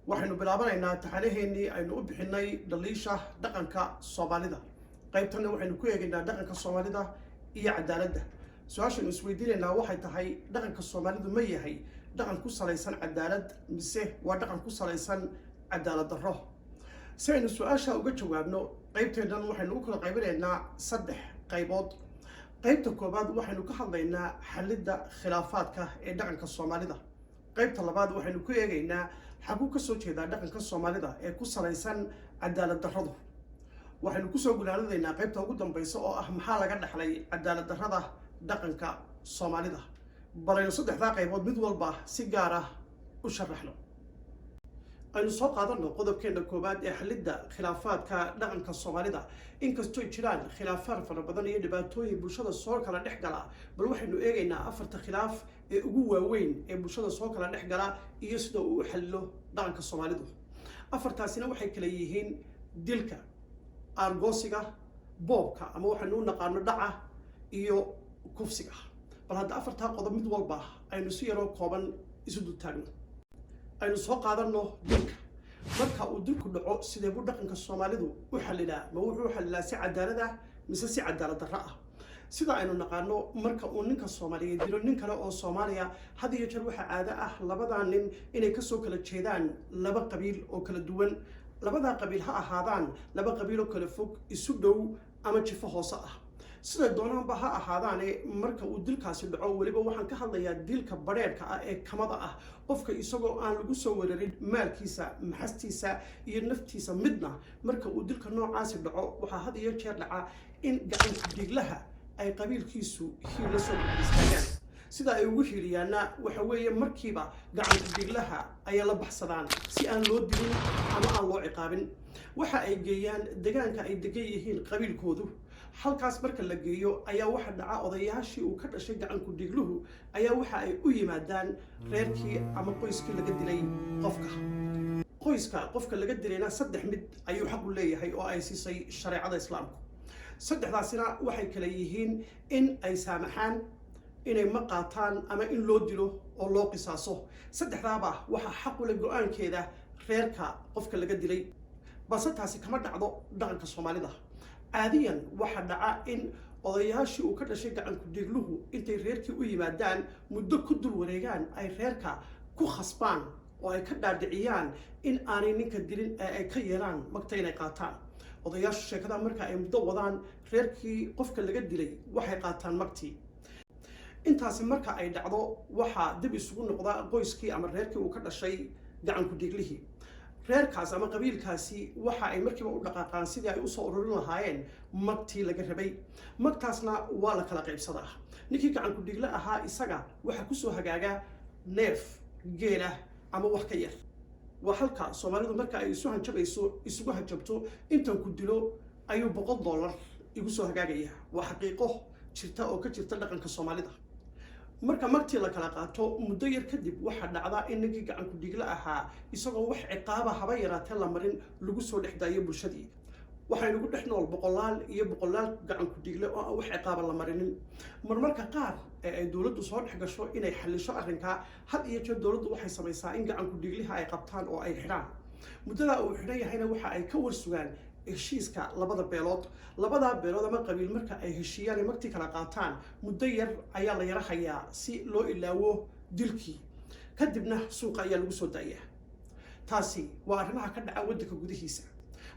waxaynu bilaabanaynaa taxanaheennii aynu u bixinay dhaliisha dhaqanka Soomaalida. qaybtana waxaynu ku eegaynaa dhaqanka Soomaalida iyo cadaaladda. su-aashaynu isweydiinaynaa waxay tahay dhaqanka Soomaalidu ma yahay dhaqan ku salaysan cadaalad mise waa dhaqan ku salaysan cadaalad darro? si aynu su-aasha uga jawaabno, qaybteennan waxaynu u kala qaybinaynaa 3 qaybood. qaybta koobaad waxaynu ka hadlaynaa xalidda khilaafaadka ee dhaqanka Soomaalida. qaybta labaad waxaynu ku eegaynaa xaguu ka soo jeedaa dhaqanka Soomaalida ee ku salaysan cadaalad darradu. waxaynu ku soo gulaadinaynaa qaybta ugu dambaysa oo ah maxaa laga dhaxlay cadaalad darrada dhaqanka Soomaalida. balaynu 3 qaybood mid walba si gaar ah u sharaxno. aynu soo qaadano qodobkeena koobaad ee xalidda khilaafaadka dhaqanka Soomaalida. inkastoo jiraan khilaafaad fara badan iyo dhibaatooyin bulshada soo kala dhex gala, bal waxaynu eegaynaa 4 khilaaf ee ugu waaweyn ee bulshada soo kala dhex gala iyo sida uu u xalilo dhaqanka Soomaalidu. 4taasina waxay kala yihiin dilka, argoosiga, boobka ama waxaynu u naqaano dhaca iyo kufsiga. bal hadda 4taa qodob mid walba aynu si yaroo kooban isu dultaagno. aynu soo qaadano dilka. marka uu dilku dhaco sidee buu dhaqanka Soomaalidu u xalilaa? ma wuxuu u xalilaa si cadaalad ah mise si cadaalad darro ah? sida aynu naqaano, marka uu ninka Soomaaliyeed dilo nin kale oo Soomaaliya, had iyo jeer waxaa caado ah labadaa nin inay kasoo kala jeedaan 2 qabiil oo kala duwan. labadaa qabiil ha ahaadaan 2 qabiil oo kala fog, isu dhow ama jifo hoose ah. sida doonaanba ha ahaadaane, marka uu dilkaasi dhaco, weliba waxaan ka hadlayaa dilka badheerka ah ee kamada ah, qofka isagoo aan lagu soo weerarin maalkiisa, maxastiisa iyo naftiisa midna. marka uu dilka noocaasi dhaco, waxaa had iyo jeer dhaca in gacanka dhiiglaha ay qabiilkiisu hiil la soo istaagaan. sida ay ugu hiiliyaana waxa weeye markiiba gacanka dhiiglaha ayay la baxsadaan si aan loo dilin ama aan loo ciqaabin. waxa ay geeyaan deegaanka ay degan yihiin qabiilkoodu. halkaas marka la geeyo ayaa waxa dhaca odayaashii uu ka dhashay gacanku dhiigluhu ayaa waxa ay u yimaadaan reerkii ama qoyskii laga dilay qofka. qoyska qofka laga dilayna 3 mid ayuu xaq u leeyahay oo ay siisay shareecada Islaamku. 3daasina waxay kala yihiin in ay saamaxaan, inay ma qaataan ama in loo dilo oo loo qisaaso. 3daaba waxa xaq u leh go'aankeeda reerka qofka laga dilay. balse taasi kama dhacdo dhaqanka Soomaalida. caadiyan waxa dhaca in odayaashii uu ka dhashay gacanku dhiigluhu intay reerkii u yimaadaan muddo ku dul wareegaan, ay reerka ku khasbaan oo ay ka dhaadhiciyaan in aanay ninka dilin ee ay ka yeelaan magta inay qaataan. odayaashu sheekada marka ay muddo wadaan, reerkii qofka laga dilay waxay qaataan magtii. intaasi marka ay dhacdo, waxaa dib isugu noqda qoyskii ama reerkii uu ka dhashay gacanku dhiiglihii. reerkaas ama qabiilkaasi waxa ay markiiba u dhaqaaqaan sidii ay u soo ururin lahaayeen magtii laga rabay. magtaasna waa la kala qaybsadaa. ninkii gacanku dhiigle ahaa isaga waxa ku soo hagaaga neef geela ama wax ka yar. waa halka Soomaalidu marka ay isugu hanjabto, intan ku dilo ayuu $100 igu soo hagaagaya. waa xaqiiqo jirta oo ka jirta dhaqanka Soomaalida. marka magtii la kala qaato, muddo yar kadib waxaa dhacda in ninkii gacanku dhiigle ahaa isagoo wax ciqaaba haba yaraatee la marin lagu soo dhex daayo bulshadii. waxaynu ku dhex nool boqolaal iyo boqolaal gacanku dhiigle oo aan wax ciqaaba la marinin. marmarka qaar ee ay dowladdu soo dhex gasho inay xallisho arrinka, had iyo jeer dowladdu waxay samaysaa in gacanku dhiigliha ay qabtaan oo ay xidhaan. muddada uu xidhan yahayna waxa ay ka warsugaan heshiiska labada beelood ama qabiil. marka ay heshiiyaan magtii kala qaataan, muddo yar ayaa la yara hayaa si loo ilaawo dilkii, kadibna suuqa ayaa lagu soo daayaa. taasi waa arrimaha ka dhaca waddanka gudihiisa.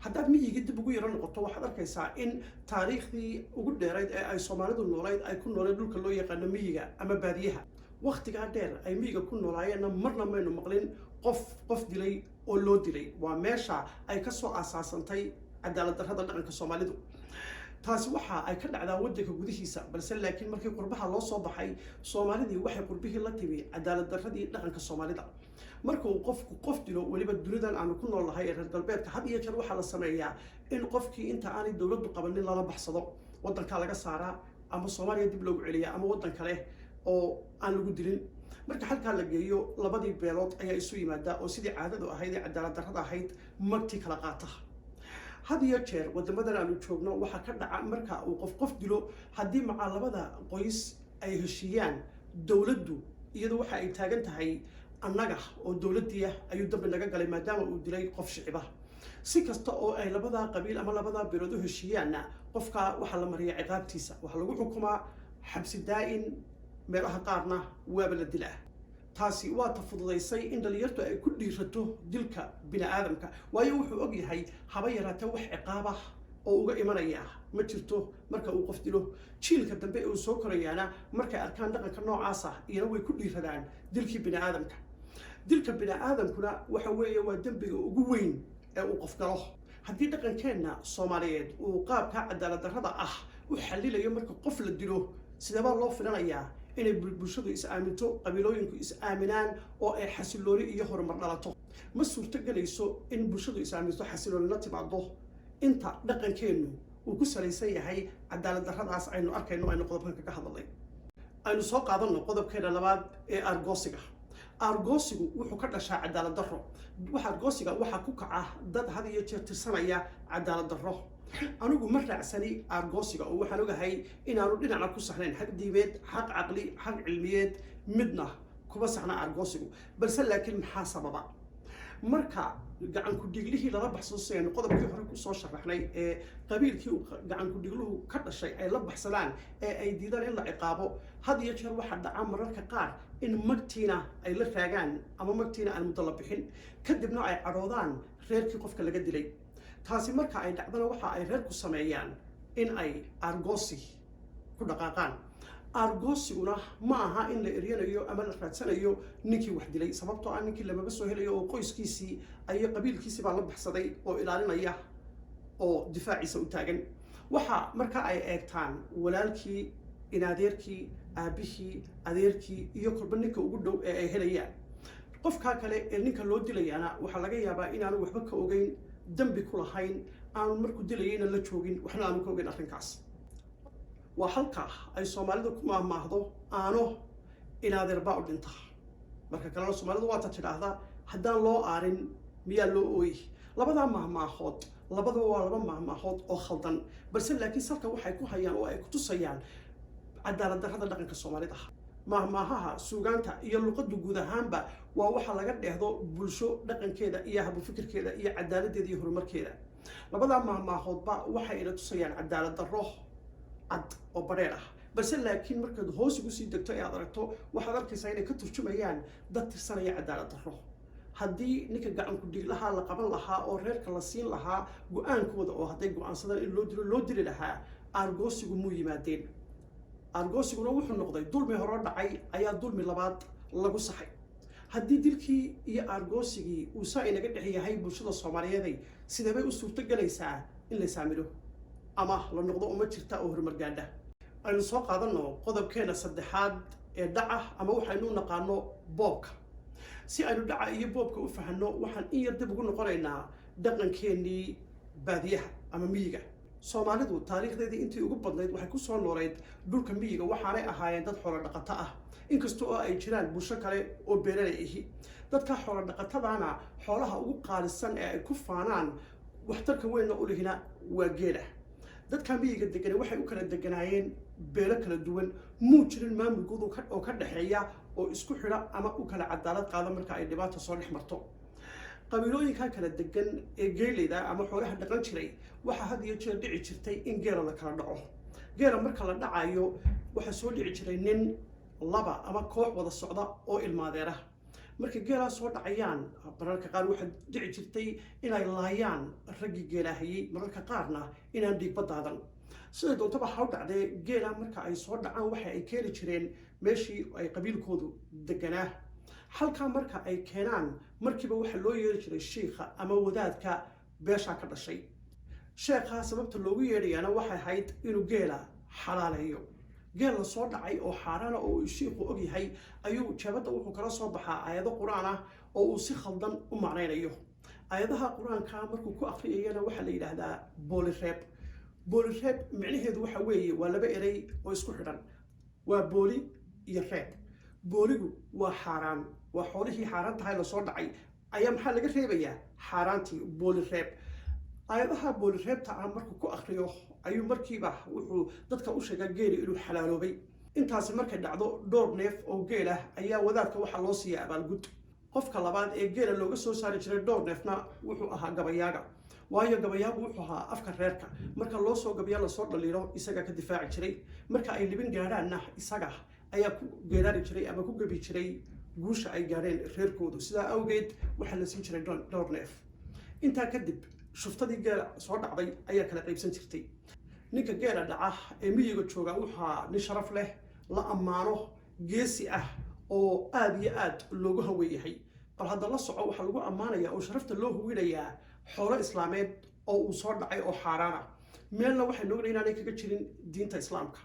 haddaad miyiga dib ugu yaro noqoto, waxaad arkaysaa in taariikhdii ugu dheerayd ee ay Soomaalidu noolayd ay ku nooleen dhulka loo yaqaano miyiga ama baadiyaha. wakhtigaa dheer ay miyiga ku noolaayeenna marna maynu maqlin qof dilay oo loo dilay. waa meesha ay ka soo aasaasantay cadaalad darrada dhaqanka Soomaalidu. taasi waxa ay ka dhacdaa waddanka gudihiisa, balse laakiin markii qurbaha loo soo baxay, Soomaalidii waxay qurbihii la timi cadaalad darradii dhaqanka Soomaalida. marka uu qofku qof dilo, weliba dunidan aanu ku nool nahay ee reer galbeedka, had iyo jeer waxaa la sameeyaa in qofkii inta aanay dowladdu qabanin lala baxsado, waddanka laga saaraa ama Soomaaliya dib loogu celiyaa ama waddan kale oo aan lagu dilin. marka halkaa la geeyo, labadii beelood ayaa isu yimaada oo sidii caadadu ahayd ee cadaalad darrada ahayd magtii kala qaata. had iyo jeer wadamadan aanu joogno waxaa ka dhaca marka uu qof dilo, haddii macaa labada qoys ay heshiiyaan, dowladdu iyadu waxa ay taagan tahay annaga oo dowladdiya ayuu dambi naga galay maadaama uu dilay qof shiciba si kasta oo ay labadaa qabiil ama labadaa beelood u heshiiyaanna qofka waxaa la mariyaa ciqaabtiisa waxaa lagu xukumaa xabsi daa'in meelaha qaarna waaba la dilaa taasi waa ta fududaysay in dhalinyartu ay ku dhiirato dilka bini'aadamka waayo wuxuu og yahay haba yaraatee wax ciqaab ah oo uga imanaya ma jirto marka uu qof dilo jiilka dambe ee uu soo korayaana markay arkaan dhaqanka noocaas ah iyana way ku dhiiradaan dilkii bini'aadamka dilka bini'aadamkuna waxa weeye waa dembiga ugu weyn ee uu qof galo haddii dhaqankeenna soomaaliyeed uu qaabka cadaalad darrada ah u xallilayo marka qof la dilo sidebaa loo filanayaa inay bulshadu is aaminto qabiilooyinku is aaminaan oo ay xasilooni iyo horumar dhalato ma suurtogelayso in bulshadu is aaminto xasiloonina timaado inta dhaqankeennu uu ku salaysan yahay cadaalad darradaas aynu arkayno aynu qodobkan kaga hadalnay aynu soo qaadanno qodobkeena labaad ee argoosiga argoosigu wuxuu ka dhashaa cadaalad darro argoosiga waxaa ku kaca dad had iyo jeer tirsanaya cadaalad darro anigu ma raacsani argoosiga oo waxaan ogahay inaanu dhinacna ku saxnayn xaq diimeed xaq caqli xaq cilmiyeed midna kuma saxna argoosigu balse laakiin maxaa sababa marka gacan ku dhiglihii lala baxsado sidaynu qodobkii hore ku soo sharaxnay ee qabiilkii uu gacan ku dhigluhu ka dhashay ay la baxsadaan ee ay diidaan in la ciqaabo had iyo jeer waxaa dhaca mararka qaar in magtiina ay la raagaan ama magtiina aan muddo la bixin kadibna ay cadhoodaan reerkii qofka laga dilay taasi marka ay dhacdana waxa ay reerku sameeyaan in ay argoosi ku dhaqaaqaan argoosiguna ma aha in la eryanayo ama la raadsanayo ninkii wax dilay sababtoo ah ninkii lamaba soo helayo oo qoyskiisii ayo qabiilkiisii baa la baxsaday oo ilaalinaya oo difaaciisa u taagan waxa marka ay eegtaan walaalkii inadeerkii aabihii adeerkii iyo kolba ninka ugu dhow ee ay helayaan qofkaa kale ee ninka loo dilayana waxaa laga yaabaa inaanu waxba ka ogeyn dambi ku lahayn aanu markuu dilayayna la joogin waxna aanu ka ogeyn arrinkaas waa halka ay soomaalidu ku maahmaahdo aano inaadeer baa u dhinta marka kalena soomaalidu waata tidhaahdaa haddaan loo aarin miyaa loo ooyi labadaa maahmaahood labadaba waa laba maahmaahood oo khaldan balse laakiin salka waxay ku hayaan oo ay ku tusayaan cadaalad darrada dhaqanka soomaalida maahmaahaha suugaanta iyo luqaddu guud ahaanba waa waxa laga dheehdo bulsho dhaqankeeda iyo habufikirkeeda iyo cadaaladdeeda iyo horumarkeeda labadaa maahmaahoodba waxay ina tusayaan cadaalad darro cad oo badheer ah balse laakiin markaad hoos ugu sii degto ee aad aragto waxaad arkaysaa inay ka turjumayaan dad tirsanaya cadaalad darro haddii ninka gacan ku dhiglahaa la qaban lahaa oo reerka la siin lahaa go-aankooda oo hadday go-aansadaan in loo dili lahaa argoosigu muu yimaadeen argoosiguna wuxuu noqday dulmi hore dhacay ayaa dulmi labaad lagu saxay haddii dilkii iyo argoosigii uu saa inaga dhex yahay bulshada soomaaliyeeday sidee bay u suurto galaysaa in la saamilo ama la noqdo uma jirta oo horumar gaadha aynu soo qaadanno qodobkeena saddexaad ee dhaca ama waxaynu u naqaano boobka si aynu dhaca iyo boobka u fahanno waxaan in yar dib ugu noqonaynaa dhaqankeenii baadiyaha ama miyiga soomaalidu taariikhdeedii intii ugu badnayd waxay ku soo nooleyd dhulka miyiga waxaanay ahaayeen dad xoolo dhaqato ah inkasta oo ay jiraan bulsho kale oo beeralay ahi dadka xoolo dhaqatadaana xoolaha ugu qaalisan ee ay ku faanaan waxtarka weynna u lihina waa geela dadka miyiga degan waxay u kala deganaayeen beelo kala duwan muu jirin maamulkoodu oo ka dhaxeeya oo isku xidha ama u kala cadaalad qaada marka ay dhibaato soo dhex marto qabiilooyinka kala degan ee geeleyda ama xoolaha dhaqan jiray waxaa had iyo jeer dhici jirtay in geela la kala dhaco geela marka la dhacayo waxaa soo dhici jiray nin laba ama koox wada socda oo ilmaadeera marka geelaa soo dhacayaan mararka qaar waxaa dhici jirtay inay laayaan raggii geelaahayey mararka qaarna inaan dhiigba daadan siday doontaba ha u dhacdee geela marka ay soo dhacaan waxa ay keeni jireen meeshii ay qabiilkoodu deganaa halkaa marka ay keenaan markiiba waxaa loo yeeri jiray shiikha ama wadaadka beeshaa ka dhashay sheekhaa sababta loogu yeedhayaana waxay ahayd inuu geela xalaaleeyo geel la soo dhacay oo xaaraana oo uu shiikhu og yahay ayuu jeebadda wuxuu kala soo baxaa aayado qur-aan ah oo uu si khaldan u macnaynayo aayadaha qur-aanka markuu ku akhriyayana waxaa la yidhaahdaa boolireeb boolireeb micnaheedu waxa weeye waa laba erey oo isku xidhan waa booli iyo reeb booligu waa xaaraan waa xoolihii xaaraan tahay la soo dhacay ayaa maxaa laga reebayaa xaaraantii boolireeb aayadaha boolireebta ah markuu ku akhriyo ayuu markiiba wuxuu dadka u sheegaa geeli inuu xalaaloobay intaasi markay dhacdo dhowr neef oo geel ah ayaa wadaadka waxaa loo siiyaa abaalgud qofka labaad ee geela looga soo saari jiray dhowr neefna wuxuu ahaa gabayaaga waayo gabayaagu wuxuu ahaa afka reerka marka loo soo gabiya lasoo dhaliilo isaga ka difaaci jiray marka ay libin gaadhaanna isaga ayaa ku geeraari jiray ama ku gabi jiray guusha ay gaadheen reerkoodu sidaa awgeed waxaa la siin jiray dhowr neef intaa kadib shuftadii geela soo dhacday ayaa kala qaybsan jirtay ninka geela dhaca ee miyiga jooga wuxuu nin sharaf leh la ammaano geesi ah oo aad iyo aad loogu haweeyahay bal hadda la soco waxaa lagu ammaanayaa oo sharafta loo huwinayaa xoolo islaameed oo uu soo dhacay oo xaaraana meelna waxay noogna inaanay kaga jirin diinta islaamka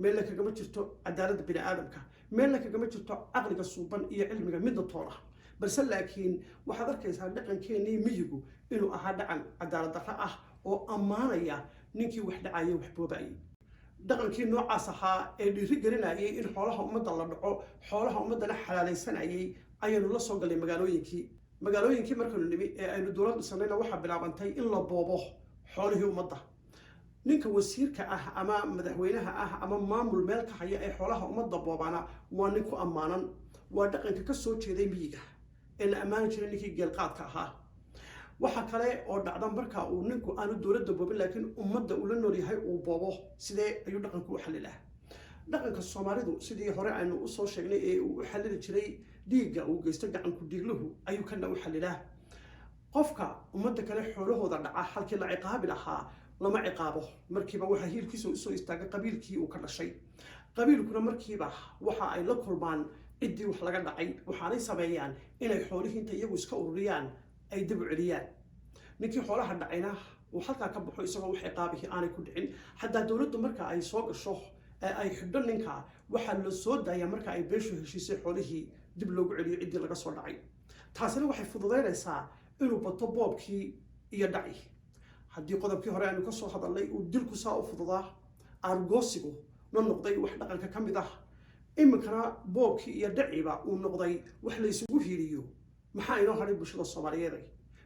meelna kagama jirto cadaaladda bini aadamka meelna kagama jirto caqliga suuban iyo cilmiga midna toona balse laakiin waxaad arkaysaa dhaqankeenii miyigu inuu ahaa dhaqan cadaalad darro ah oo ammaanaya ninkii wax dhacayay wax boobayay dhaqankii noocaas ahaa ee dhiiri gelinayay in xoolaha ummadda la dhaco xoolaha ummaddana xalaalaysanayay ayaanu la soo galay magaalooyinkii markaynu nimi ee aynu dowlad dhisanayna waxaa bilaabantay in la boobo xoolihii ummadda ninka wasiirka ah ama madaxweynaha ah ama maamul meel ka haya ee xoolaha ummadda boobana waa nin ku ammaanan waa dhaqanka ka soo jeeday miyiga ee la ammaani jiray ninkii geelqaadka ahaa waxa kale oo dhacda marka uu ninku aanu dowladda boobin laakiin ummadda uu la nool yahay uu boobo sidee ayuu dhaqanku u xallilaa dhaqanka Soomaalidu sidii hore aynu u soo sheegnay ee uu xallili jiray dhiigga uu geysto gacanku dhiigluhu ayuu kana u xallilaa qofka ummadda kale xoolahooda dhaca halkii la ciqaabi lahaa lama ciqaabo markiiba waxa hiilkiisa u soo istaagay qabiilkii uu ka dhashay qabiilkuna markiiba waxa ay la kulmaan ciddii wax laga dhacay waxaanay sameeyaan inay xoolihii inta iyagu iska ururiyaan ay dib u celiyaan ninkii xoolaha dhacayna uu halkaa ka baxo isagoo wax ciqaabihii aanay ku dhicin xataa dowladdu marka ay soo gasho ay xidho ninka waxaa la soo daayaa marka ay beeshu heshiisay xoolihii dib loogu celiyo ciddii laga soo dhacay taasina waxay fududaynaysaa inuu bato boobkii iyo dhaci haddii qodobkii hore aynu ka soo hadalnay uu dilku saa u fududaa aargoosigu na noqday wax dhaqanka ka mid ah iminkana boobkii iyo dhaciba uu noqday wax la isugu hiiriyo maxaa inoo hadhay bulshada Soomaaliyeed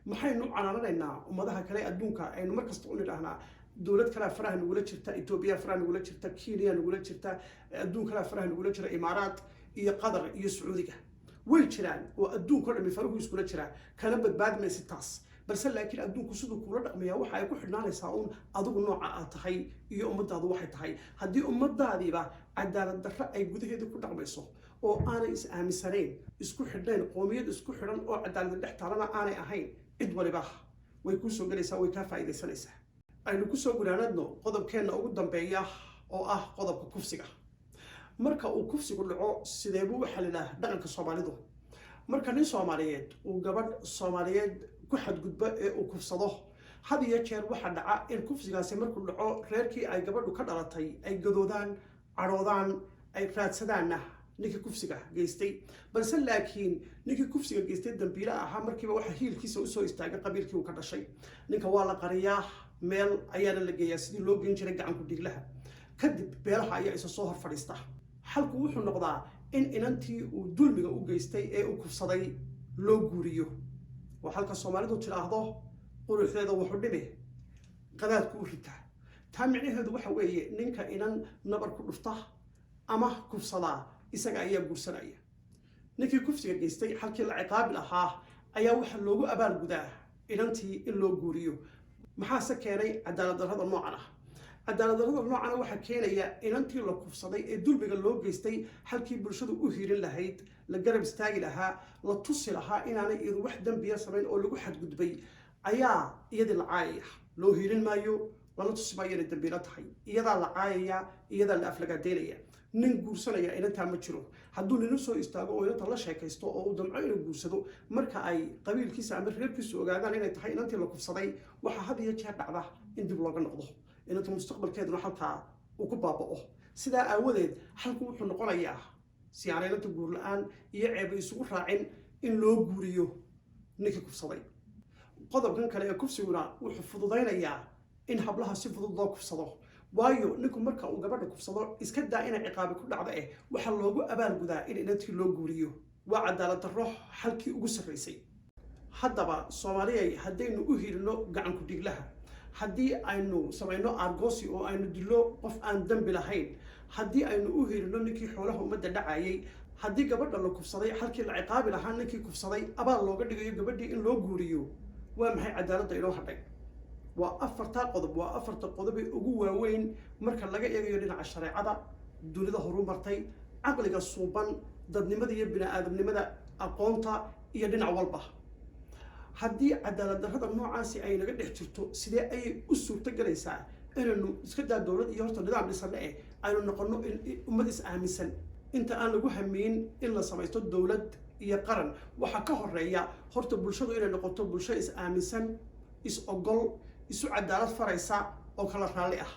maxaynu canaananaynaa ummadaha kale adduunka aynu markasta u nidhaahnaa dowlad kale faraha nagula jirta Itoobiya faraha nagula jirta Kenya nagula jirta adduun kale faraha nagula jira Imaaraat iyo Qatar iyo Sacuudiga way jiraan oo adduunka dhan farahu iskula jira kana badbaadmaysa taas balse laakiin adduunku sidoo kula dhaqmaya waxa ay ku xidhnaanaysaa un adigu nooca aad tahay iyo ummadaadu waxay tahay haddii ummadaadiiba cadaalad darro ay gudaheeda ku dhaqmayso oo aanay is aaminsanayn isku xidhnayn qoomiyad isku xidhan oo cadaalad dhex taalana aanay ahayn cid waliba way ku soo galaysaa way ka faa'iideysanaysaa aynu ku soo gunaanadno qodobkeena ugu dambeeya oo ah qodobka kufsiga marka uu kufsigu dhaco sidee buu u xalilaa dhaqanka Soomaalidu marka nin Soomaaliyeed uu gabadh Soomaaliyeed ku xadgudba ee uu kufsado had iyo jeer waxa dhaca in kufsigaasi markuu dhaco reerkii ay gabadhu ka dhalatay ay gadoodaan caroodaan ay raadsadaanna ninkii kufsiga geystay balse laakiin ninkii kufsiga geystay dambiile ahaa markiiba waxa hiilkiisa u soo istaagay qabiilkii uu ka dhashay ninka waa la qariyaa meel ayaana la geeyaa sidii loo geyn jiray gacanku dhiglaha kadib beelaha ayaa isa soo hor fadhiista halku wuxuu noqdaa in inantii uu dulmiga u geystay ee uu kufsaday loo guuriyo وحلقة الصومالية تلاحظه قولوا هذا وحدمه قذات كوفتا تامعني هذا وحوي نينك إنن نبر كفتاه أما كف صلاة إسقى أيام برسناية نكى كفتي جستي حلقة العقاب لها أيا وحلوجو أبال جدا إنتي إللو جوريو محاسة كاني عدالة هذا المعنى عدالة هذا المعنى وحكينا يا إنتي لو كف صدي الدول بقلو جستي حلقة برشدو أهير لهيد لجرب استاجي لها لتصل لها إن أنا إذا واحد بيسمين أو لو واحد قد بي أيا يد العاية لو هيرين مايو ولا تصبايا الدبيرات حي يدا العاية يدا الأفلقة ديرية ننقول سنة إن أنت مشروع هدول نسوا يستاجوا ولا طلع شيء كيستو أو دمعين يقولوا مركا أي قبيل كيس عمل غير كيسو قاعدين إن تحي إن أنت لو كف صدي وحهذا يجي بعده إن دبلغ نقضه إن أنت مستقبل كذا نحطها وكبابه سدا أولد حلقوا حنقول إياه سيارة تقول الآن يعب يسوق راعين إن لو جوريو نك كف صدي قدر كان كلا كف سيورا وحفظ ضينا إياه إن حبلها سفظ الله كف صداه وايو نكون مركا وجبر كف صداه إسكت إن عقاب كل عضائه وحلوجو أبان جدا إن نتي لو جوريو وعدالة الروح حلكي وجسر رئيسي حتى بقى الصومالية هدينو أهيرنو قعن كديق لها haddii aynu samayno argoosi oo aynu dilo qof aan dambi lahayn haddii aynu u helino ninkii xoolaha ummadda dhacayay haddii gabadha la kufsaday halkii la ciqaabi lahaa ninkii kufsaday abaal looga dhigayo gabadhii in loo guuriyo waa maxay cadaaladda inoo hadhay waa afarta qodob ee ugu waaweyn marka laga eegayo dhinaca shareecada dunida horumartay caqliga suuban dadnimada iyo bini'aadamnimada aqoonta iyo dhinac walba haddii cadaalad darrada noocaasi ay naga dhex jirto sidee ayay u suurto galaysaa inaynu iska daa dowlad iyo horta nidaam dhisane aynu noqono ummad is aaminsan inta aan lagu hamiin in la samaysto dowlad iyo qaran waxaa ka horeeya horta bulshadu inay noqoto bulsho is aaminsan is ogol isu cadaalad faraysa oo kala raalli ah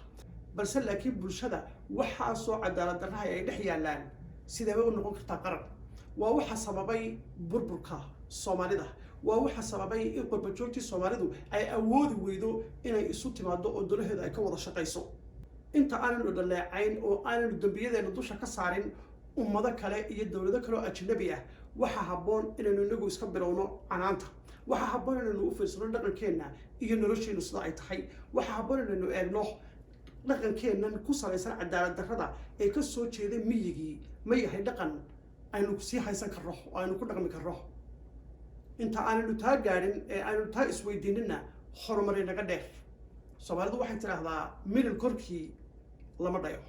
balse laakiin bulshada waxaasoo cadaalad darraha ay dhex yaallaan sidee bay u noqon kartaa qaran waa waxa sababay burburka soomaalida waa waxa sababay in qurbajoogtii soomaalidu ay awoodi weydo inay isu timaado oo dolaheeda ay ka wada shaqayso inta aananu dhaleecayn oo aananu dembiyadeena dusha ka saarin ummado kale iyo dowlado kale oo ajnabi ah waxaa habboon inaynu inagu iska bilowno canaanta waxaa habboon inaynu u fiirsano dhaqankeenna iyo nolosheennu sida ay tahay waxaa habboon inaynu eegno dhaqankeennan ku salaysan cadaalad darrada ee ka soo jeeda miyigii ma yahay dhaqan aynu sii haysan karno oo aynu ku dhaqmi karno inta aananu taa gaadhin ee aynu taa isweydiinina horumari naga dheer soomaalidu waxay tidhaahdaa milil korkii lama dhayo